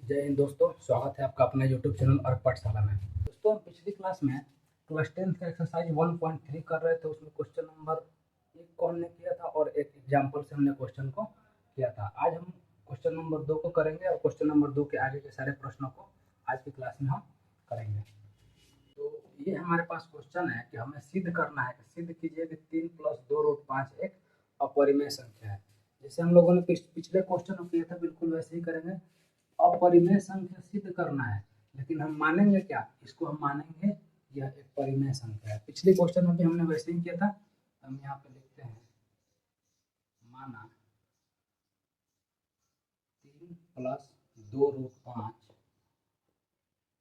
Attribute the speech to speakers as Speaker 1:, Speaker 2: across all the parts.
Speaker 1: जय हिंद दोस्तों, स्वागत है आपका अपना यूट्यूब चैनल अर्क पाठशाला में। दोस्तों, हम पिछली क्लास में क्लास 10 का एक्सरसाइज 1.3 कर रहे थे। उसमें क्वेश्चन नंबर 1 को हमने किया था और एक एग्जाम्पल से हमने क्वेश्चन को किया था। आज हम क्वेश्चन नंबर 2 को करेंगे और क्वेश्चन नंबर 2 के आगे के सारे प्रश्नों को आज की क्लास में हम करेंगे। तो ये हमारे पास क्वेश्चन है कि हमें सिद्ध करना है कि सिद्ध कीजिए कि 3 + 2√5 एक अपरिमेय संख्या है। जैसे हम लोगों ने पिछले क्वेश्चन को किया था, बिल्कुल वैसे ही करेंगे। अपरिमेय संख्या सिद्ध करना है, लेकिन हम मानेंगे क्या? इसको हम मानेंगे यह एक परिमेय संख्या है। पिछले क्वेश्चन में भी हमने वैसे ही किया था। हम यहाँ पे लिखते हैं माना 3 + 2√5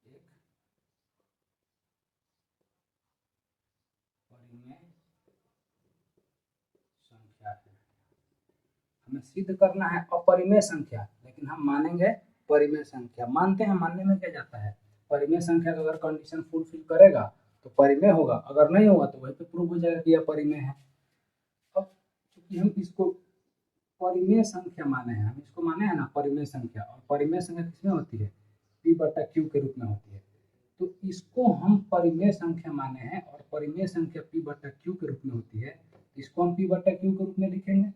Speaker 1: एक परिमेय संख्या है। हमें सिद्ध करना है अपरिमेय संख्या, लेकिन हम मानेंगे परिमेय संख्या। मानते हैं, मानने में क्या जाता है? परिमेय संख्या का अगर कंडीशन फुलफिल करेगा तो परिमेय होगा, अगर नहीं होगा तो वही पे प्रूव हो जाएगा कि यह परिमेय है। अब चूंकि हम इसको परिमेय संख्या माने हैं, हम इसको माने हैं ना परिमेय संख्या, और परिमेय संख्या किसमें होती है? P/Q के रूप में होती है। तो इसको हम परिमेय संख्या माने हैं और परिमेय संख्या P/Q के रूप में होती है। इसको हम P/Q के रूप में लिखेंगे।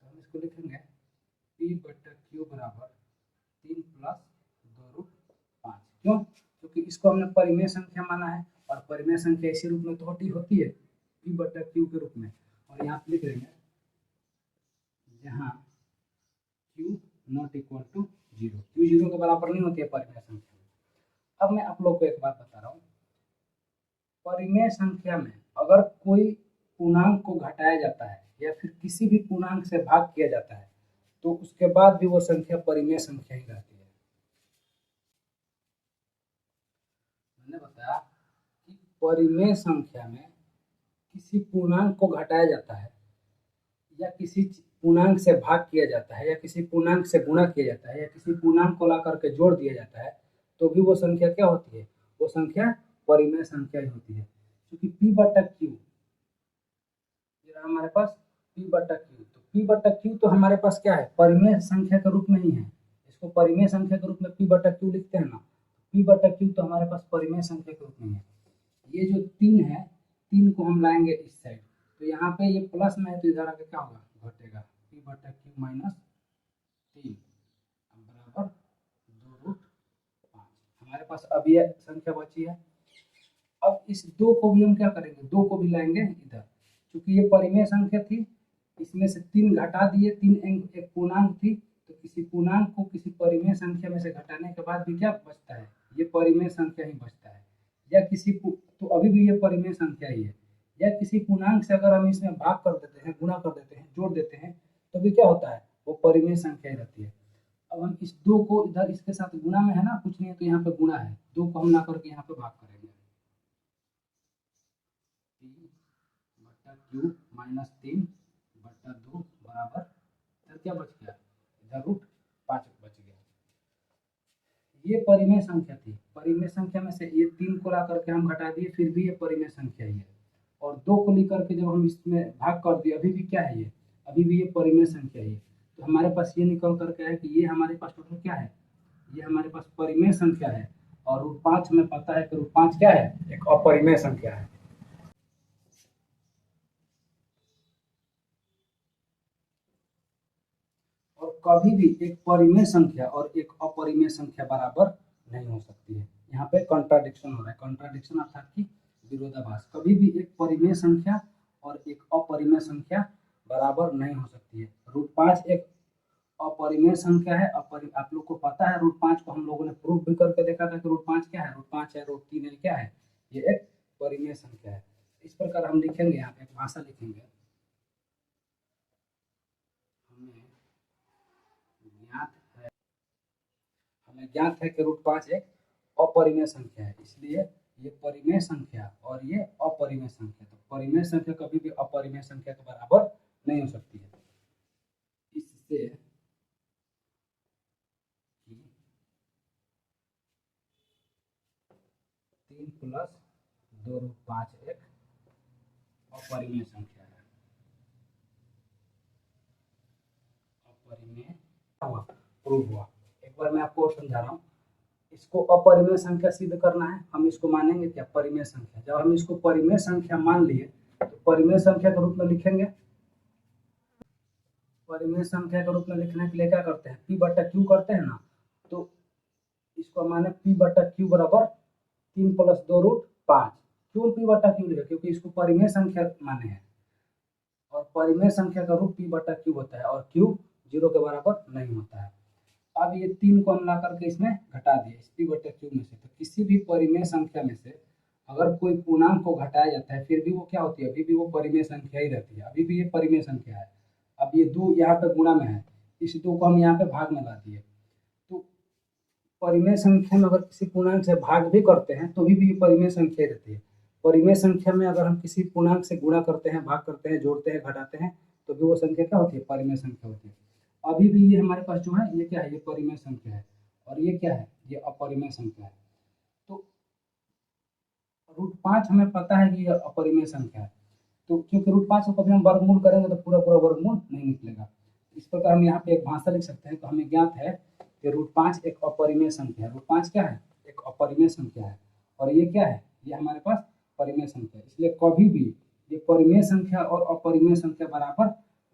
Speaker 1: तो हम इसको लिखेंगे P/Q बराबर 3 + 2√5। क्यों? क्योंकि इसको हमने परिमेय संख्या माना है और परिमेय संख्या इसी रूप में तो होती है P/Q के रूप में। और यहाँ पे लिख देंगे जहाँ Q ≠ 0, Q 0 के बराबर नहीं होती है परिमेय संख्या में। अब मैं आप लोग को एक बात बता रहा हूँ, परिमेय संख्या में अगर कोई पूर्णांक को घटाया जाता है या फिर किसी भी पूर्णांक से भाग किया जाता है तो उसके बाद भी वो संख्या परिमेय संख्या ही रहती है। मैंने बताया कि परिमेय संख्या में किसी पूर्णांक को घटाया जाता है या किसी पूर्णांक से भाग किया जाता है या किसी पूर्णांक से गुणा किया जाता है या किसी पूर्णांक को ला करके जोड़ दिया जाता है, तो भी वो संख्या क्या होती है? वो संख्या परिमेय संख्या ही होती है। क्योंकि P/Q ये रहा हमारे पास P/Q, तो P/Q तो हमारे पास क्या है? परिमेय संख्या के रूप में ही है। इसको परिमेय संख्या के रूप में P/Q लिखते हैं ना। P/Q तो हमारे पास परिमेय संख्या के रूप में है। ये जो 3 है, 3 को हम लाएंगे इस साइड, तो यहाँ पे ये प्लस में है तो इधर आके क्या होगा? घटेगा। P/Q - 3 बराबर 2√5। हमारे पास अब ये संख्या बची है। अब इस 2 को भी हम क्या करेंगे? 2 को भी लाएंगे इधर, क्योंकि ये परिमेय संख्या थी, इसमें से 3 घटा दिए। 3 एक पूर्णांक थी, तो किसी पूर्णांक को किसी परिमेय संख्या में से घटाने के बाद भी क्या बचता है? ये परिमेय संख्या ही बचता है। या किसी तो अभी भी ये परिमेय संख्या ही है। या किसी पूर्णांक से अगर हम इसमें भाग कर देते हैं, गुणा कर देते हैं, जोड़ देते हैं, तो भी क्या होता है? वो परिमेय संख्या ही रहती है। अब हम इस 2 को इधर इसके साथ गुणा में है ना, कुछ नहीं है तो यहाँ पे गुणा है, 2 को हम ला करके यहाँ पे भाग करेंगे। P/Q - 3/2 बराबर इधर क्या बच गया? इधर √5 बच गया। ये परिमेय संख्या थी। परिमेय संख्या में से ये 3 को ला करके हम घटा दिए, फिर भी ये परिमेय संख्या ही है। और 2 को लेकर के जब हम इसमें भाग कर दिए, अभी भी क्या है? ये अभी भी ये परिमेय संख्या ही है। तो हमारे पास ये निकल करके है कि ये हमारे पास टोटल क्या है? ये हमारे पास परिमेय संख्या है। और √5 हमें पता है कि √5 क्या है? एक अपरिमेय संख्या है। और कभी भी एक परिमेय संख्या और एक अपरिमेय संख्या बराबर नहीं हो सकती है। यहाँ पे कॉन्ट्राडिक्शन हो रहा है। कॉन्ट्राडिक्शन अर्थात कि विरोधाभास। कभी भी एक परिमेय संख्या और एक अपरिमेय संख्या बराबर नहीं हो सकती है। √5 एक अपरिमेय संख्या है। आप लोग को पता है √5 को हम लोगों ने प्रूफ भी करके देखा था कि √5 क्या है? √5 है, √3 है, क्या है? ये एक परिमेय संख्या है। इस प्रकार हम लिखेंगे, यहाँ पे एक भाषा लिखेंगे। हमें ज्ञात है कि √5 एक अपरिमेय संख्या है, इसलिए ये परिमेय संख्या और ये अपरिमेय संख्या। तो परिमेय संख्या कभी भी अपरिमेय संख्या के बराबर नहीं हो सकती है। इससे 3 + 2√5 एक अपरिमेय संख्या है। परिमेय हुआ, प्रूव हुआ। एक बार मैं आपको और समझा रहा हूँ। इसको अपरिमेय संख्या सिद्ध करना है, हम इसको मानेंगे क्या, परिमेय संख्या। जब हम इसको परिमेय संख्या मान लिए तो परिमेय संख्या के रूप में लिखेंगे। परिमेय संख्या के रूप में लिखने के लिए क्या करते हैं, पी बटा क्यू करते हैं ना। तो इसको माने पी बटा क्यू बराबर 3+2√5। क्यों पी बटा क्यू लिखे, क्योंकि इसको परिमेय संख्या माने हैं और परिमेय संख्या का रूप पी बटा क्यू होता है और क्यू 0 के बराबर नहीं होता है। अब ये 3 को हम ला करके इसमें घटा दिए इस पी बटा क्यू में से। तो किसी भी परिमेय संख्या में से अगर कोई पूर्णांक को घटाया जाता है फिर भी वो क्या होती है, अभी भी वो परिमेय संख्या ही रहती है, अभी भी ये परिमेय संख्या है। अब ये 2 यहाँ पे गुणा में है, इस 2 को हम यहाँ पे भाग में ला दिए। तो परिमेय संख्या में अगर किसी पूर्णांक से भाग भी करते हैं तो भी ये परिमेय संख्या रहती है। परिमेय संख्या में अगर हम किसी पूर्णांक से गुणा करते हैं, भाग करते हैं, जोड़ते हैं, घटाते हैं तो भी वो संख्या क्या होती है, परिमेय संख्या होती है। अभी भी ये हमारे पास जो है ये क्या है, ये परिमेय संख्या है और ये क्या है, ये अपरिमेय संख्या है। तो √5 हमें पता है कि ये अपरिमेय संख्या है। तो क्योंकि √5 को कभी हम वर्गमूल करेंगे तो पूरा पूरा वर्गमूल नहीं निकलेगा। इस प्रकार हम यहाँ पे एक भाषा लिख सकते हैं। तो हमें ज्ञात है कि √5 एक अपरिमेय संख्या है। √5 क्या है, एक अपरिमेय संख्या है और ये क्या है, ये हमारे पास परिमेय संख्या है। इसलिए कभी भी ये परिमेय संख्या और अपरिमेय संख्या बराबर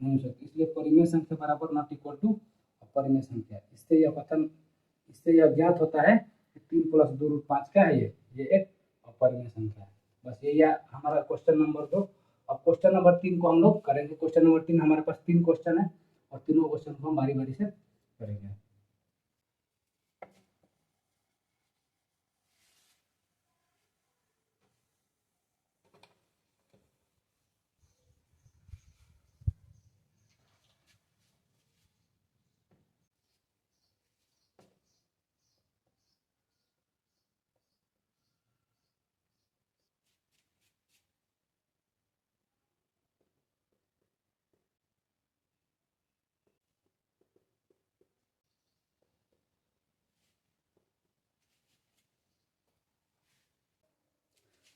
Speaker 1: नहीं हो सकती। इसलिए परिमेय संख्या बराबर नॉट इक्वल टू अपरिमेय संख्या। इससे यह ज्ञात होता है कि 3+2√5 क्या है, ये एक अपरिमेय संख्या है। बस यही है हमारा क्वेश्चन नंबर 2। अब क्वेश्चन नंबर 3 को हम लोग करेंगे। क्वेश्चन नंबर 3 हमारे पास 3 क्वेश्चन है और तीनों क्वेश्चन को हम बारी बारी से करेंगे।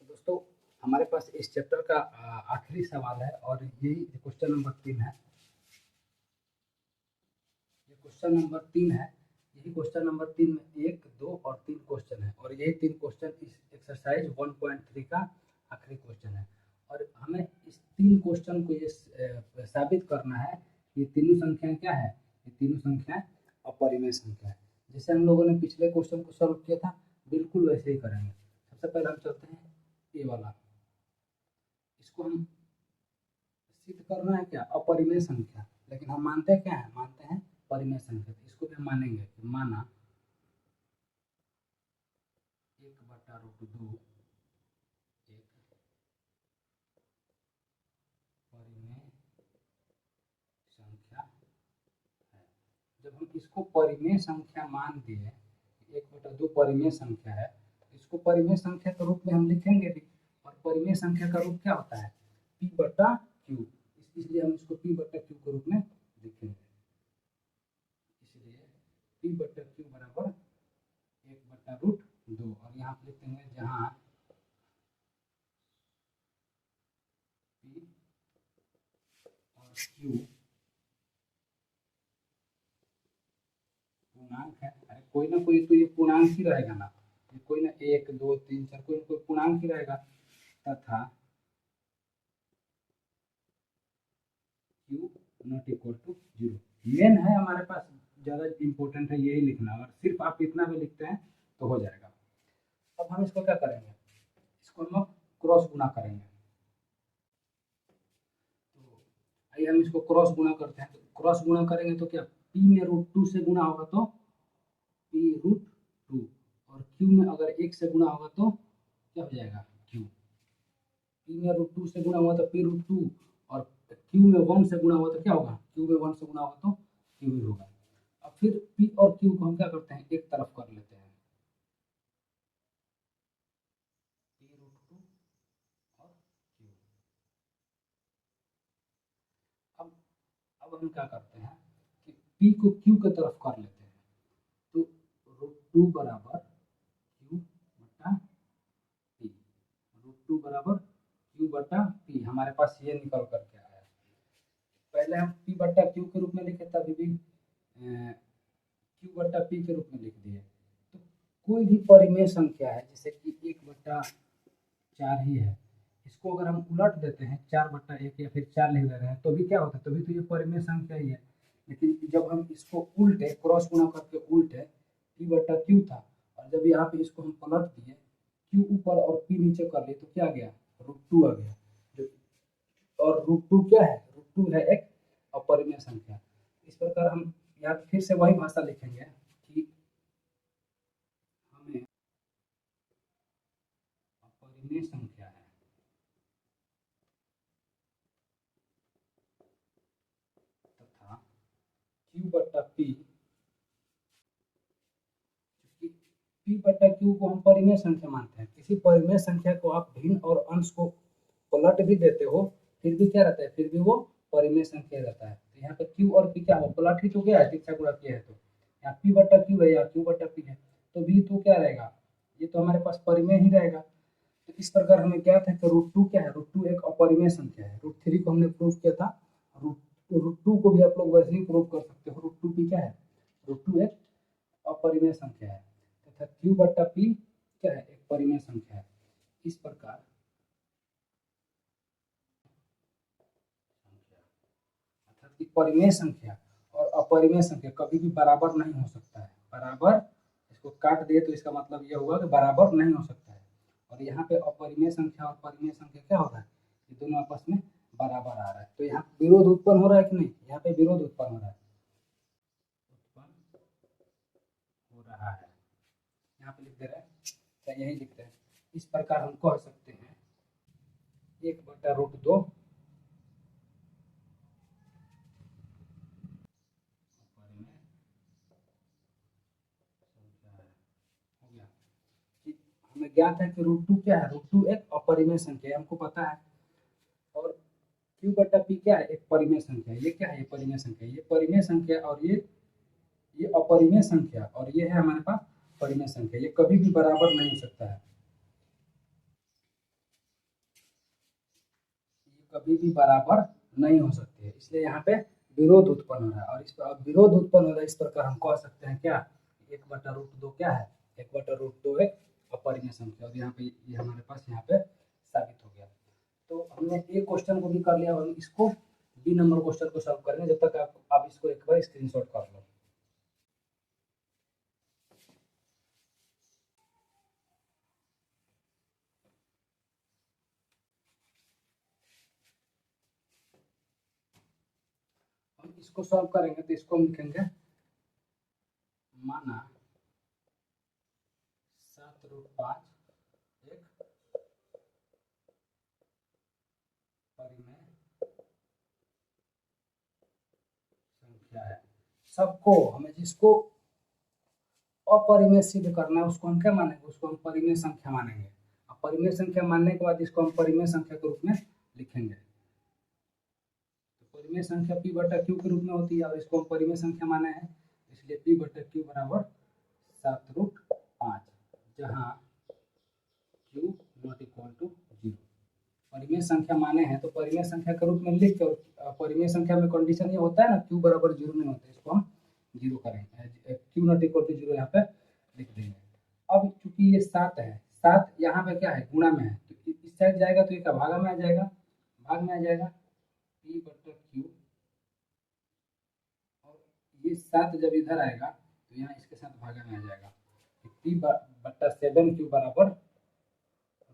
Speaker 1: दोस्तों हमारे पास इस चैप्टर का आखिरी सवाल है और यही क्वेश्चन नंबर 3 है। ये क्वेश्चन नंबर 3 है। यही क्वेश्चन नंबर 3 में 1, 2 और 3 क्वेश्चन है और यही 3 क्वेश्चन इस एक्सरसाइज 1.3 का आखिरी क्वेश्चन है। और हमें इस 3 क्वेश्चन को ये साबित करना है कि ये तीनों संख्याएं क्या है, ये तीनों संख्याएं अपरिमेय संख्या है। जैसे हम लोगों ने पिछले क्वेश्चन को सॉल्व किया था बिल्कुल वैसे ही करेंगे। सबसे पहले हम चलते हैं ये वाला, इसको हम सिद्ध करना है क्या, अपरिमेय संख्या। लेकिन हम मानते क्या है, मानते हैं परिमेय संख्या। तो इसको भी हम मानेंगे, माना 1/√2 एक परिमेय संख्या है। जब हम इसको परिमेय संख्या मान दिए, 1/2 परिमेय संख्या है, इसको परिमेय संख्या के रूप में हम लिखेंगे भी। और परिमेय संख्या का रूप क्या होता है, p बटा क्यू। इसलिए हम इसको p बटा क्यू के रूप में लिखेंगे। इसलिए p बटा क्यू बराबर 1/√2 और यहाँ पे लिखते हैं जहाँ p और q पूर्णांक है। अरे कोई ना कोई तो ये पूर्णांक ही रहेगा ना, ये कोई ना 1, 2, 3, 4 कोई ना कोई पूर्णांक ही रहेगा। तथा q नॉट इक्वल टू 0 मेन है हमारे पास, ज़्यादा इम्पोर्टेंट है यही लिखना। अगर सिर्फ आप इतना भी लिखते हैं तो हो जाएगा। अब हम इसको क्या करेंगे, इसको हम क्रॉस गुणा करेंगे। तो आइए हम इसको क्रॉस गुणा करते हैं। तो क्रॉस गुणा करेंगे तो क्या, p में √2 से गुणा होगा तो p√2 और q में अगर 1 से गुणा होगा तो क्या हो जाएगा, q। p में √2 से गुणा हुआ तो p√2 और q में 1 से गुणा हुआ तो क्या होगा, q में 1 से गुणा होगा तो q ही होगा। अब फिर p और q को हम क्या करते हैं, एक तरफ कर लेते हैं, p√2 और q। अब हम क्या करते हैं कि p को q की तरफ कर लेते हैं। तो √2 बराबर q बटा p, √2 बराबर q बटा p हमारे पास ये निकल करके आया। पहले हम p बट्टा क्यू के रूप में लिखे, तभी भी क्यू बट्टा पी के रूप में लिख दिए। तो कोई भी परिमेय संख्या है, जैसे कि 1/4 ही है, इसको अगर हम उलट देते हैं 4/1 या फिर 4 लिख दे रहे हैं, तो भी क्या होता है, तभी तो ये परिमेय संख्या ही है। लेकिन जब हम इसको उल्टे क्रॉस गुणा करके उल्टे p बट्टा क्यू था, और जब यहाँ पे इसको हम पलट दिए, क्यू ऊपर और p नीचे कर लिए, तो क्या आ गया, √2 आ गया। जो और √2 क्या है, √2 है एक अपरिमेय संख्या। इस प्रकार हम यहाँ फिर से वही भाषा लिखेंगे कि हमें अपरिमेय संख्या है तथा q बट्टा p, p बट्टा q को हम परिमेय संख्या मानते हैं। किसी परिमेय संख्या को आप भिन्न और अंश को पलट भी देते हो, फिर भी क्या रहता है, फिर भी वो परिमेय संख्या रहता है। तो यहाँ पे q और p क्या हो, पलट ही तो गया है, तिरछा गुणा किया है, तो यहाँ p बट्टा q है या q बट्टा p है, तो भी तो क्या रहेगा, ये तो हमारे पास परिमेय ही रहेगा। तो इस प्रकार हमें ज्ञात है कि √2 क्या है, √2 एक अपरिमेय संख्या है। √3 को हमने प्रूव किया था, √2 को भी आप लोग वैसे ही प्रूव कर सकते हो। √2 p क्या है, √2 एक अपरिमेय संख्या है तथा q बट्टा p क्या है, एक परिमेय संख्या है। इस प्रकार अर्थात कि परिमेय संख्या और अपरिमेय संख्या कभी भी बराबर नहीं हो सकता है। बराबर, इसको काट दिए तो इसका मतलब यह हुआ कि बराबर नहीं हो सकता है। और यहाँ पे अपरिमेय संख्या और परिमेय संख्या क्या हो रहा है, ये दोनों आपस में बराबर आ रहा है। तो यहाँ विरोध उत्पन्न हो रहा है कि नहीं, यहाँ पे विरोध उत्पन्न हो रहा है, उत्पन्न हो रहा है, यहाँ पे लिख दे रहे हैं, क्या यही लिख रहे हैं। इस प्रकार हम कह सकते हैं 1/√2 हमें ज्ञात है कि √2 क्या है, √2 एक अपरिमेय संख्या है, हमको पता है। और q बट्टा p क्या है, एक परिमेय संख्या है। ये क्या है, ये परिमेय संख्या, ये परिमेय संख्या, और ये अपरिमेय संख्या, और ये है हमारे पास परिमेय संख्या। ये कभी भी बराबर नहीं हो सकता है, ये कभी भी बराबर नहीं हो सकते, इसलिए यहाँ पे विरोध उत्पन्न हो रहा है। और इस पर विरोध उत्पन्न हो रहा है, इस प्रकार हम कह सकते हैं क्या, 1/√2 क्या है, 1/√2 एक अपरिमेय संख्या। और यहाँ पे ये हमारे पास यहाँ पे साबित हो गया। तो हमने ए क्वेश्चन को भी कर लिया, और इसको बी नंबर क्वेश्चन को सॉल्व करेंगे। जब तक आप इसको एक बार स्क्रीनशॉट कर लो। हम इसको सॉल्व करेंगे तो इसको हम लिखेंगे, माना 7√5 एक परिमेय संख्या है। सबको हमें जिसको अपरिमेय सिद्ध करना है उसको हम क्या मानेंगे, उसको हम परिमेय संख्या मानेंगे। अब परिमेय संख्या मानने के बाद इसको हम परिमेय संख्या के रूप में लिखेंगे। तो परिमेय संख्या p बटा q के रूप में होती है, और इसको हम परिमेय संख्या माने हैं, इसलिए p बटा q बराबर 7√5, जहाँ q नॉट इक्वल टू 0। परिमेय संख्या माने हैं तो परिमेय संख्या के रूप में लिख कर, परिमेय संख्या में कंडीशन ये होता है ना, q बराबर 0 नहीं होता है, इसको हम 0 करेंगे, q नॉट इक्वल टू 0 यहाँ पे लिख देंगे। अब चूंकि ये 7 है, 7 यहाँ पे क्या है, गुणा में है, तो इस साइड जाएगा तो ये क्या भागा में आ जाएगा, भाग में आ जाएगा p बटा q, और ये 7 जब इधर आएगा तो यहाँ इसके साथ भागा में आ जाएगा, p बटा 7q बराबर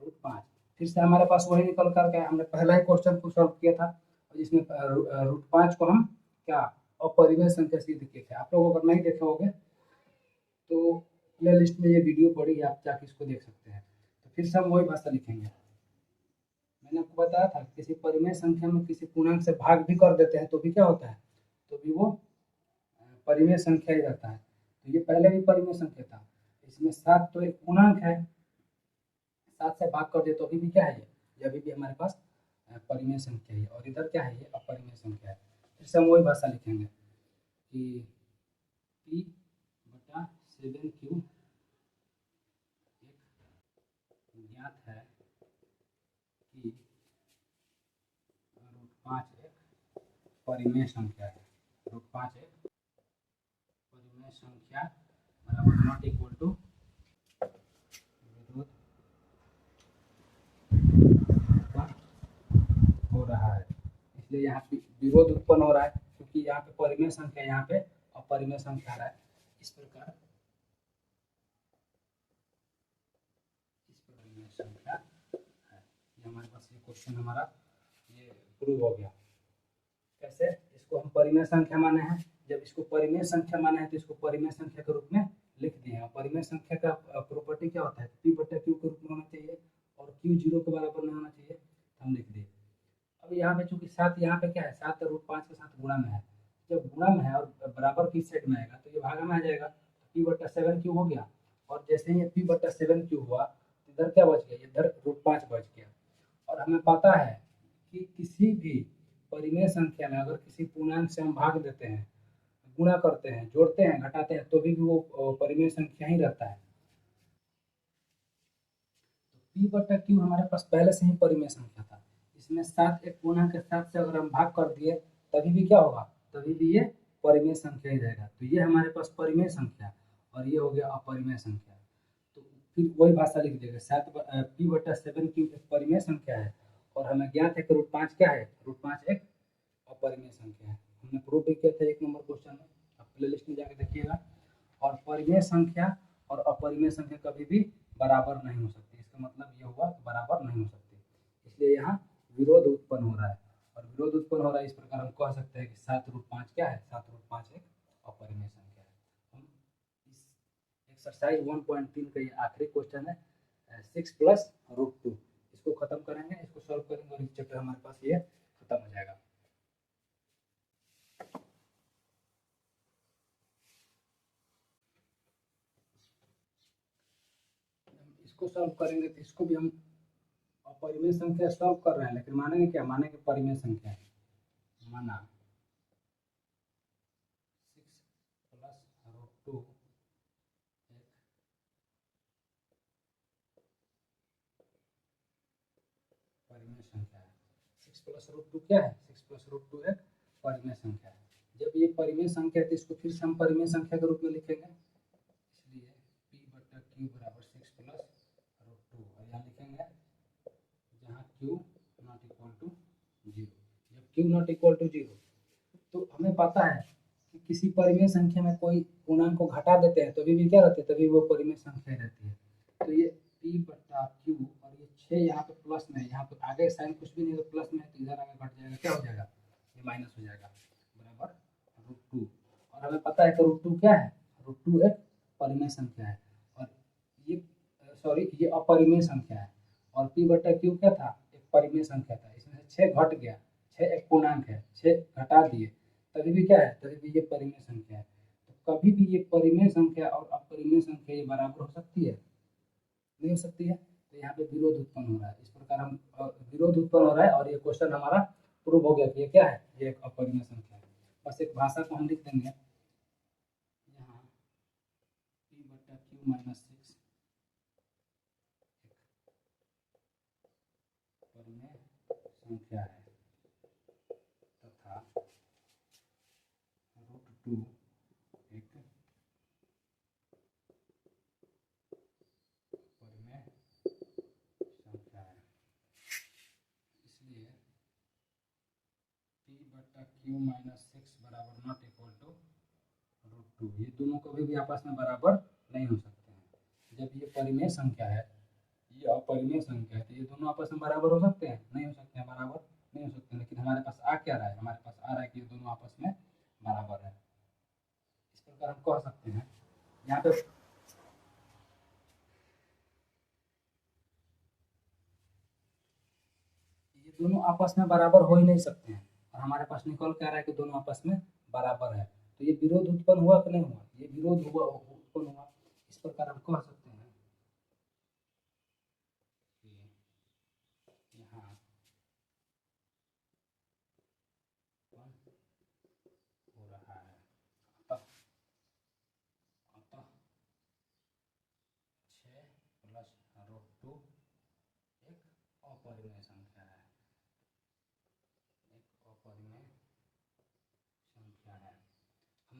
Speaker 1: √5। फिर से हमारे पास वही निकल कर के हमने पहला ही क्वेश्चन को सॉल्व किया था, जिसमें √5 को हम क्या अपरिमेय संख्या सिद्ध किए थे। आप लोग अगर नहीं देखे होंगे तो प्ले लिस्ट में ये वीडियो पड़ी है, आप जाके इसको देख सकते हैं। तो फिर से हम वही भाषा लिखेंगे। मैंने आपको बताया था किसी परिमेय संख्या में किसी पूर्णांक से भाग भी कर देते हैं तो भी क्या होता है, तो भी वो परिमेय संख्या ही रहता है। तो ये पहले भी परिमेय संख्या था, इसमें 7 तो एक पूर्णांक है, 7 से भाग कर दे तो अभी भी क्या है, ये अभी भी हमारे पास परिमेय संख्या है, और इधर क्या है, ये अपरिमेय संख्या है। फिर से हम वही भाषा लिखेंगे कि p बटा 7q एक ज्ञात है कि √5 एक अपरिमेय संख्या है। रूट 5 एक परिमेय संख्या बराबर नॉट इक्वल टू विरोध हो रहा है। इसलिए यहाँ पे विरोध उत्पन्न हो रहा है क्योंकि यहाँ पे परिमेय संख्या, यहाँ पे अपरिमेय संख्या आ रहा है। इस प्रकार परिमेय संख्या है। ये हमारे पास ये क्वेश्चन हमारा ये प्रूव हो गया। कैसे? इसको हम परिमेय संख्या माने हैं। जब इसको परिमेय संख्या माने हैं तो इसको परिमेय संख्या के रूप में लिख दिए हैं। परिमेय संख्या का प्रॉपर्टी क्या होता है? पी बटा क्यू के रूप में होना चाहिए और क्यू 0 के बराबर नहीं होना चाहिए, हम लिख दिए। अब यहाँ पे चूंकि 7 यहाँ पे क्या है, 7 रूट 5 के साथ गुणा में है। जब गुणा में है और बराबर की सेट में आएगा तो ये भागा में आ जाएगा, पी बटा 7 क्यू हो गया। और जैसे ही पी बटा 7 क्यू हुआ तो इधर क्या बच गया, इधर रूट 5 बच गया। और हमें पता है कि किसी भी परिमेय संख्या में अगर किसी पूर्णांक से हम भाग देते हैं, गुणा करते हैं, जोड़ते हैं, घटाते हैं, तो भी वो परिमेय संख्या ही रहता है। तो पी बटा क्यू हमारे पास पहले से ही परिमेय संख्या था। इसमें 7 एक पूर्णांक के 7 से अगर हम भाग कर दिए तभी भी क्या होगा, तभी भी ये परिमेय संख्या ही रहेगा। तो ये हमारे पास परिमेय संख्या और ये हो गया अपरिमेय संख्या। तो फिर वही भाषा लिख देगा, 7 पी बटा 7 क्यू एक परिमेय संख्या है और हमें ज्ञात है कि रूट 5 क्या है, रूट 5 एक अपरिमेय संख्या है। हमने प्रूव भी किया था 1 नंबर क्वेश्चन में, आप प्ले लिस्ट में जाकर देखिएगा। और परिमेय संख्या और अपरिमेय संख्या कभी भी बराबर नहीं हो सकती। इसका मतलब ये हुआ कि बराबर नहीं हो सकती, इसलिए यहाँ विरोध उत्पन्न हो रहा है। और विरोध उत्पन्न हो रहा है इस प्रकार हम कह सकते हैं कि 7 रूट 5 क्या है, 7 रूट 5 एक अपरिमेय संख्या है। हम इस एक्सरसाइज 1.3 का ये आखिरी क्वेश्चन है, 6 प्लस रूट 2। इसको खत्म करेंगे, इसको सॉल्व करेंगे और इस चैप्टर हमारे पास ये खत्म हो जाएगा। इसको सॉल्व करेंगे तो इसको भी हम अपरिमेय संख्या सॉल्व कर रहे हैं, लेकिन मानेंगे क्या, मानेंगे परिमेय संख्या है। माना 6 प्लस रूट 2 एक परिमेय संख्या है। 6 प्लस रूट 2 क्या है, 6 प्लस रूट 2 एक परिमेय संख्या है। जब ये परिमेय संख्या है तो इसको फिर से हम परिमेय संख्या के रूप में लिखेंगे। इसलिए पी बटा क्यू बराबर 6 प्लस रूट 2 और यहाँ लिखेंगे जहाँ क्यू नॉट इक्वल टू 0। जब क्यू नॉट इक्वल टू 0 तो हमें पता है कि किसी परिमेय संख्या में कोई पूर्णांक को घटा देते हैं तो भी क्या रहती है, तभी वो परिमेय संख्या रहती है। तो ये पी बटा क्यू और ये 6 यहाँ पे प्लस में है, यहाँ पे आगे साइन कुछ भी नहीं तो प्लस में है, तो इधर आगे घट जाएगा, क्या हो जाएगा, ये माइनस हो जाएगा, बराबर रूट 2। और हमें पता है कि रूट 2 क्या है, रूट 2 एक परिमेय संख्या है और ये सॉरी ये अपरिमेय संख्या है। और पी बटा क्यू क्या था, एक परिमेय संख्या था। इसमें से 6 घट गया, 6 एक पूर्णांक है, 6 घटा दिए तभी भी क्या है, तभी भी ये परिमेय संख्या है। तो कभी भी ये परिमेय संख्या और अपरिमेय संख्या ये बराबर हो सकती है, नहीं हो सकती है। तो यहाँ पे विरोध उत्पन्न हो रहा है। इस प्रकार हम विरोध उत्पन्न हो रहा है और ये क्वेश्चन हमारा प्रूव हो गया कि ये क्या है, ये एक अपरिमेय संख्या है। बस एक भाषा को हम लिख देंगे यहाँ पी बटा क्यू माइनस 6 परिमेय संख्या है तथा रूट 2 एक परिमेय संख्या है। इसलिए पी बटा क्यू माइनस 6 बराबर नॉट इक्वल टू रूट 2। ये दोनों कभी भी आपस में बराबर नहीं हो सकते हैं। जब ये परिमेय संख्या है, ये अपरिमेय संख्या है, तो ये दोनों आपस में बराबर हो सकते हैं, नहीं हो सकते हैं, बराबर नहीं हो सकते। लेकिन हमारे पास आ क्या रहा है, हमारे पास आ रहा है कि ये दोनों आपस में बराबर है। इस प्रकार हम कह सकते हैं यहाँ पे ये दोनों आपस में बराबर हो ही नहीं सकते हैं और हमारे पास निकल के आ रहा है कि दोनों आपस में बराबर है। तो ये विरोध उत्पन्न हुआ कि नहीं हुआ, ये विरोध हुआ, उत्पन्न हुआ। इस प्रकार हम कह सकते हैं कि यहाँ हो रहा है। अतः 6 प्लस रूट 2 एक अपरिमेय संख्या है, एक अपरिमेय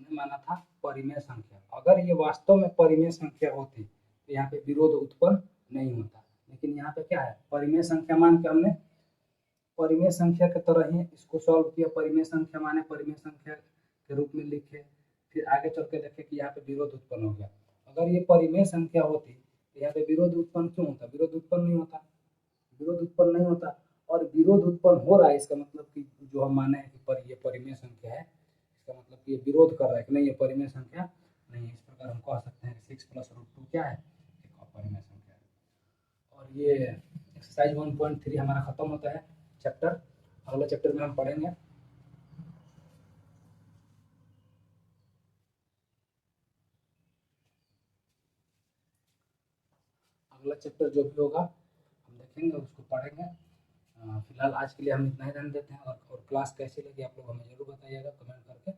Speaker 1: हमने माना था परिमेय संख्या। अगर ये वास्तव में परिमेय संख्या होती तो यहाँ पे विरोध उत्पन्न नहीं होता, लेकिन यहाँ पे क्या है, परिमेय संख्या मान के हमने परिमेय संख्या के तरह ही इसको सॉल्व किया। परिमेय संख्या माने परिमेय संख्या के रूप में लिखे, फिर आगे चल के देखे कि यहाँ पे विरोध उत्पन्न हो गया। अगर ये परिमेय संख्या होती तो यहाँ पे विरोध उत्पन्न क्यों होता, विरोध उत्पन्न नहीं होता, विरोध उत्पन्न नहीं होता। और विरोध उत्पन्न हो रहा है, इसका मतलब कि जो हम माने हैं कि ये परिमेय संख्या है, इसका मतलब कि ये विरोध कर रहा है कि नहीं ये परिमेय संख्या नहीं है। इस प्रकार हम कह सकते हैं कि 6 + √2 क्या है, एक अपरिमेय संख्या है। और ये एक्सरसाइज 1.3 हमारा खत्म होता है चैप्टर। अगले चैप्टर में हम पढ़ेंगे अगला चैप्टर जो भी होगा हम देखेंगे, उसको पढ़ेंगे। फिलहाल आज के लिए हम इतना ही ध्यान देते हैं। और क्लास कैसी लगी आप लोग हमें जरूर बताइएगा कमेंट करके।